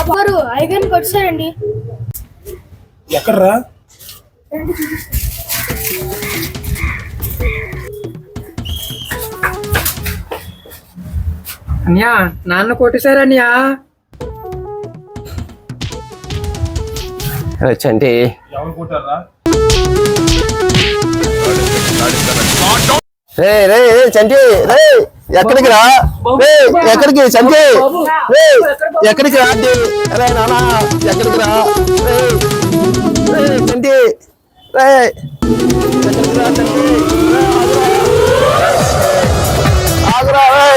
వారు ఐగన్కి వచ్చారండి. ఎక్కడ్రా? అన్యా నాన్న కొట్టేశారన్యా. చంటి ఎవరు కొట్టారా? రే రే చంటి రే ఎక్కడికి రా? రే ఎక్కడికి చంటి? రే ఎక్కడికి రా? రే నానా ఎక్కడికి రా? రే రే చంటి రే ఎక్కడికి రా చంటి? ఆగురా రే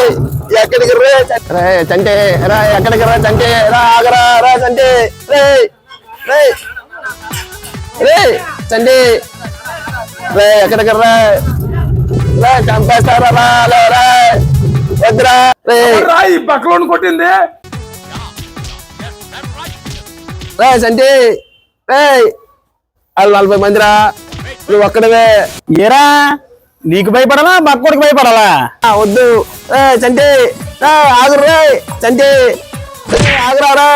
ఎక్కడికి రే? రే చంటి రా ఎక్కడికి రా చంటి? రా ఆగరా రా చంటి రే రే రే చంటి రే ఎక్కడికి రా? రే చంపేస్తారా రా రే వద్దురా రే. ఈ పక్కలో కొట్టింది రే చంటి రే వాళ్ళు 40 మందిరా, నువ్వు ఒక్కడవే. ఏరా నీకు భయపడాలా బక్కోడికి భయపడాలా? వద్దు రే చంటి రే ఆగురు రే చంటి ఆగురా రే.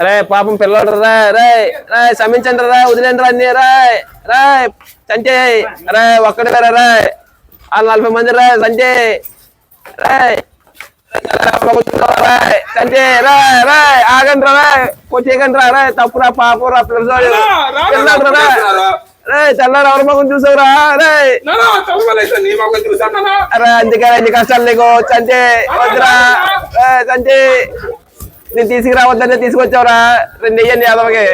రే పాపం పిల్లడు రే రే రే క్షమించండి రే వదిలేండి అన్ని రే రే చంటి రే ఒక్కడే రే రే వాళ్ళు 40 మంది రే చంటి రే చంటి రే రే ఆగండి రా రే కొట్టేయకండి రా రే తప్పురా పాపరా పిల్లడు రే రే తెల్లారు ఎవరి మొగం చూసావురా రే? అరే అందుకే ఎన్ని కష్టాలు నీకు చంటి వద్దురా చంటి నేను తీసుకురావద్దని తీసుకొచ్చావురా 2 వెయ్యండి యాదవకి.